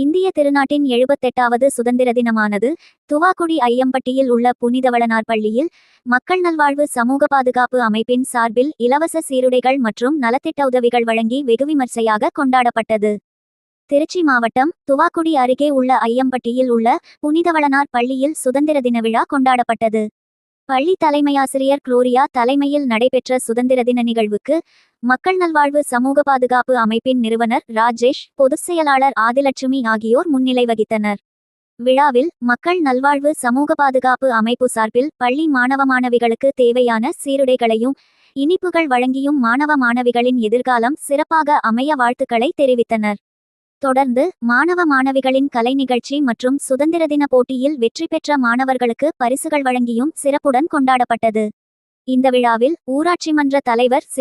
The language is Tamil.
இந்திய திருநாட்டின் 78வது சுதந்திர தினமானது துவாக்குடி ஐயம்பட்டியில் உள்ள புனிதவளனார் பள்ளியில் மக்கள் நல்வாழ்வு சமூக பாதுகாப்பு அமைப்பின் சார்பில் இலவச சீருடைகள் மற்றும் நலத்திட்ட உதவிகள் வழங்கி வெகுவிமர்சையாக கொண்டாடப்பட்டது. திருச்சி மாவட்டம் துவாக்குடி அருகே உள்ள ஐயம்பட்டியில் உள்ள புனிதவளனார் பள்ளியில் சுதந்திர தின விழா கொண்டாடப்பட்டது. பள்ளி தலைமையாசிரியர் குளோரியா தலைமையில் நடைபெற்ற சுதந்திர தின நிகழ்வுக்கு மக்கள் நல்வாழ்வு சமூக பாதுகாப்பு அமைப்பின் நிறுவனர் ராஜேஷ், பொதுச் செயலாளர் ஆதிலட்சுமி ஆகியோர் முன்னிலை வகித்தனர். விழாவில் மக்கள் நல்வாழ்வு சமூக பாதுகாப்பு அமைப்பு சார்பில் பள்ளி மாணவ மாணவிகளுக்கு தேவையான சீருடைகளையும் இனிப்புகள் வழங்கியும் மாணவ மாணவிகளின் எதிர்காலம் சிறப்பாக அமைய வாழ்த்துக்களை தெரிவித்தனர். தொடர்ந்து மாணவ மாணவிகளின் கலை நிகழ்ச்சி மற்றும் சுதந்திர தின போட்டியில் வெற்றி பெற்ற மாணவர்களுக்கு பரிசுகள் வழங்கியும் சிறப்புடன் கொண்டாடப்பட்டது. இந்த விழாவில் ஊராட்சி மன்ற தலைவர்